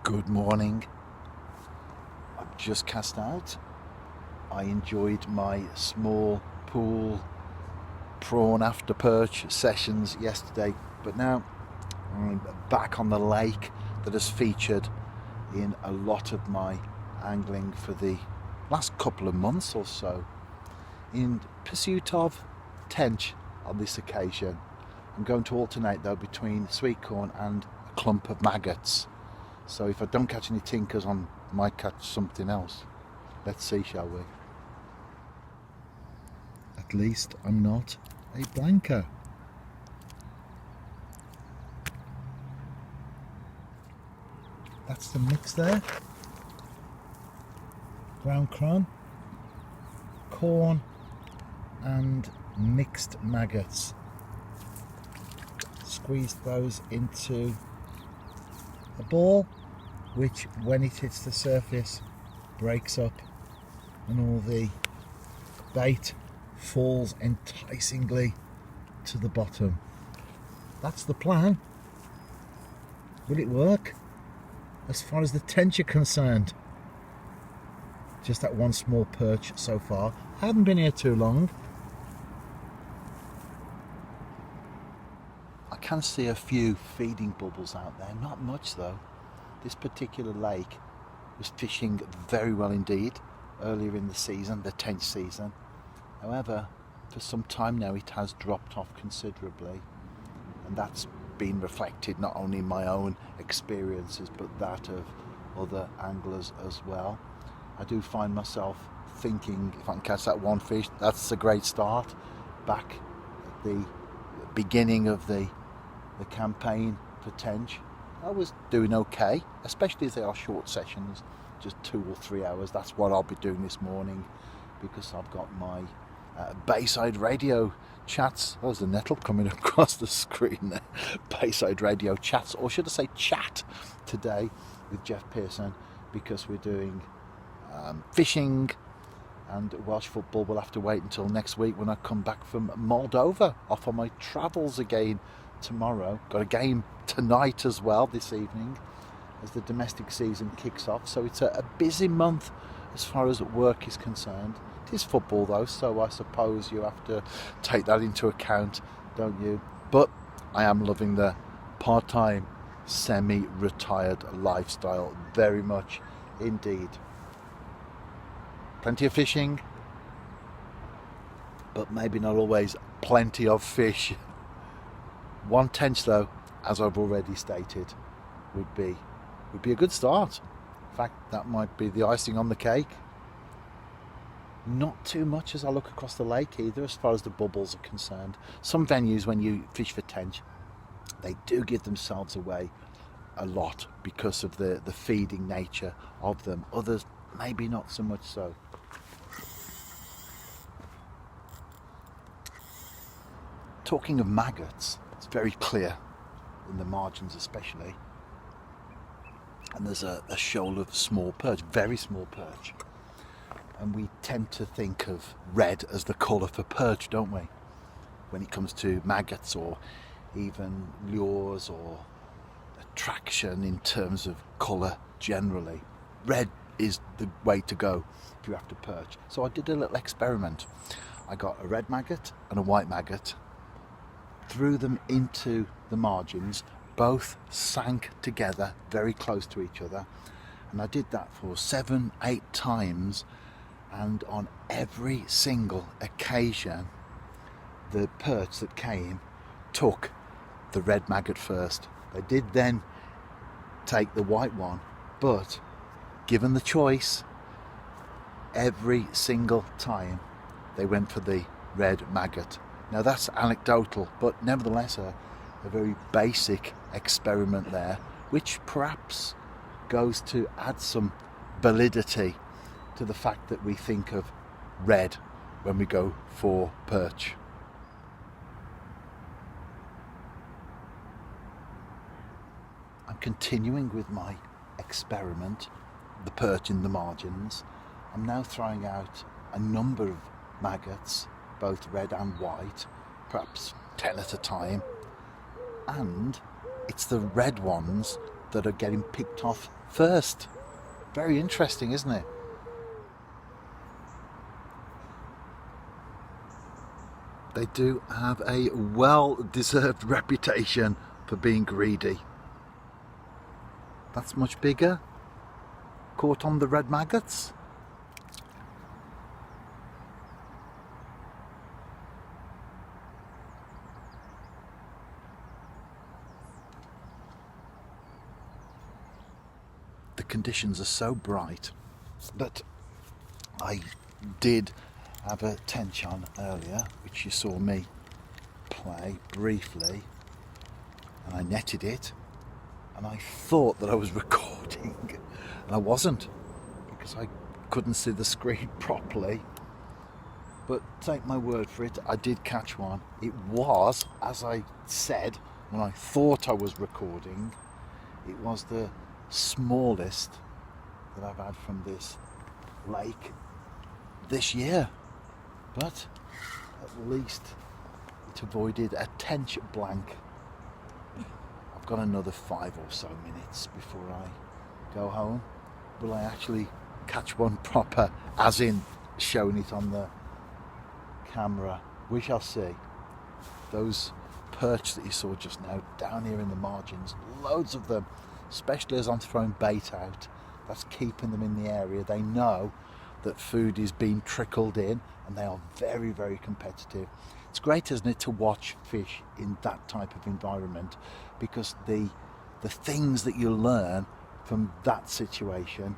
Good morning. I've just cast out. I enjoyed my small pool prawn after perch sessions yesterday, but now I'm back on the lake that has featured in a lot of my angling for the last couple of months or so, in pursuit of tench on this occasion. I'm going to alternate though between sweet corn and a clump of maggots. So if I don't catch any tinkers, I might catch something else. Let's see, shall we? At least I'm not a blanker. That's the mix there. Ground crumb, corn and mixed maggots. Squeeze those into a ball, which when it hits the surface breaks up and all the bait falls enticingly to the bottom. That's the plan. Will it work? As far as the tench are concerned, just that one small perch so far. I haven't been here too long. I can see a few feeding bubbles out there, not much though. This particular lake was fishing very well indeed earlier in the season, the tench season. However, for some time now it has dropped off considerably, and that's been reflected not only in my own experiences but that of other anglers as well. I do find myself thinking, if I can catch that one fish, that's a great start. Back at the beginning of the campaign for tench, I was doing okay, especially as they are short sessions, just 2 or 3 hours. That's what I'll be doing this morning, because I've got my Bayside Radio chats. Oh, there's a nettle coming across the screen there. Bayside Radio chats, or should I say chat, today with Jeff Pearson, because we're doing fishing, and Welsh football will have to wait until next week when I come back from Moldova, off on my travels again tomorrow. Got a game tonight as well, this evening, as the domestic season kicks off. So it's a busy month as far as work is concerned. It is football though, so I suppose you have to take that into account, don't you? But I am loving the part-time, semi-retired lifestyle very much indeed. Plenty of fishing, but maybe not always plenty of fish. One tench though, as I've already stated, would be a good start. In fact, that might be the icing on the cake. Not too much as I look across the lake either, as far as the bubbles are concerned. Some venues, when you fish for tench, they do give themselves away a lot because of the feeding nature of them. Others maybe not so much so. Talking of maggots, it's very clear in the margins especially, and there's a shoal of small perch, very small perch, and we tend to think of red as the colour for perch, don't we, when it comes to maggots or even lures or attraction in terms of colour generally. Red is the way to go if you have to perch. So I did a little experiment. I got a red maggot and a white maggot, threw them into the margins, both sank together very close to each other, and I did that for 7-8 times, and on every single occasion the perch that came took the red maggot first. They did then take the white one, but given the choice, every single time they went for the red maggot. Now that's anecdotal, but nevertheless a very basic experiment there, which perhaps goes to add some validity to the fact that we think of red when we go for perch. I'm continuing with my experiment, the perch in the margins. I'm now throwing out a number of maggots, both red and white, perhaps 10 at a time, and it's the red ones that are getting picked off first. Very interesting, isn't it? They do have a well-deserved reputation for being greedy. That's much bigger. Caught on the red maggots. The conditions are so bright that I did have a tench on earlier, which you saw me play briefly, and I netted it, and I thought that I was recording, and I wasn't, because I couldn't see the screen properly. But take my word for it, I did catch one. It was, as I said when I thought I was recording, it was the smallest that I've had from this lake this year. But at least it avoided a tench blank. I've got another 5 or so minutes before I go home. Will I actually catch one proper, as in showing it on the camera? We shall see. Those perch that you saw just now down here in the margins, loads of them, especially as I'm throwing bait out. That's keeping them in the area. They know that food is being trickled in, and they are very, very competitive. It's great, isn't it, to watch fish in that type of environment, because the things that you learn from that situation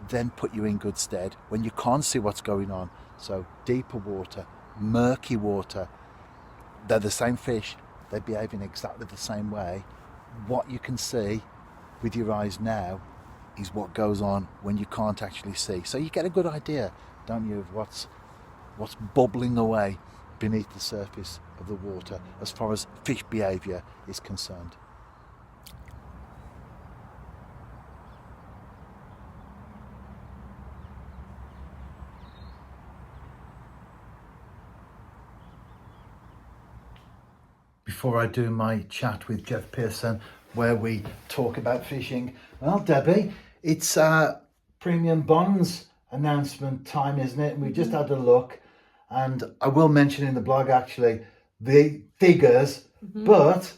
then put you in good stead when you can't see what's going on. So deeper water, murky water, they're the same fish, they behave in exactly the same way. What you can see with your eyes now is what goes on when you can't actually see. So you get a good idea, don't you, of what's bubbling away beneath the surface of the water as far as fish behaviour is concerned. Before I do my chat with Jeff Pearson, where we talk about fishing, well, Debbie, it's Premium Bonds announcement time, isn't it? And we just had a look, and I will mention in the blog actually the figures, but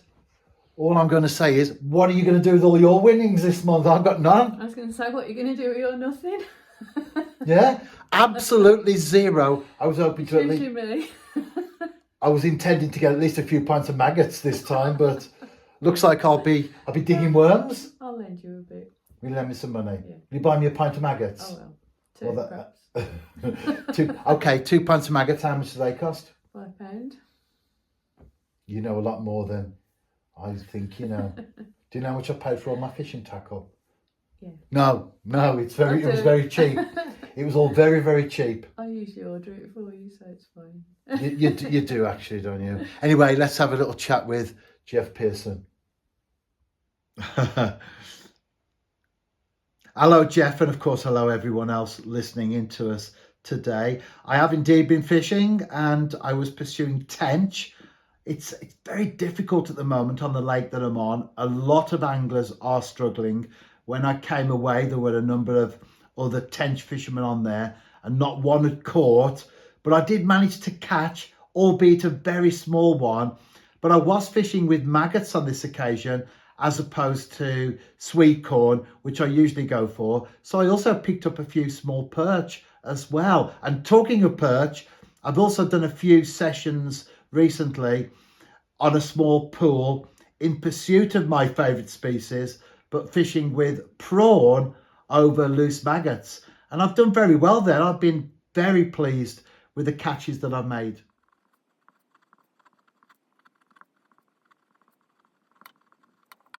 all I'm going to say is, what are you going to do with all your winnings this month? I've got none. I was going to say, what are you going to do with your nothing? Yeah, absolutely zero. I was hoping to at least... me. I was intending to get at least a few pints of maggots this time, but looks like I'll be digging worms. I'll lend you a bit. Will you lend me some money? Yeah. Will you buy me a pint of maggots? Oh well, perhaps. 2 pints of maggots. How much do they cost? £5. You know a lot more than I think you know. Do you know how much I paid for all my fishing tackle? Yeah. No, it was very cheap. It was all very, very cheap. I usually order it for you, so it's fine. You do actually, don't you? Anyway, let's have a little chat with Jeff Pearson. Hello, Jeff, and of course, hello everyone else listening in to us today. I have indeed been fishing, and I was pursuing tench. It's very difficult at the moment on the lake that I'm on. A lot of anglers are struggling. When I came away, there were a number of other tench fishermen on there, and not one had caught, but I did manage to catch, albeit a very small one. But I was fishing with maggots on this occasion, as opposed to sweet corn, which I usually go for. So I also picked up a few small perch as well. And talking of perch, I've also done a few sessions recently on a small pool in pursuit of my favourite species, but fishing with prawn over loose maggots. And I've done very well there. I've been very pleased with the catches that I've made.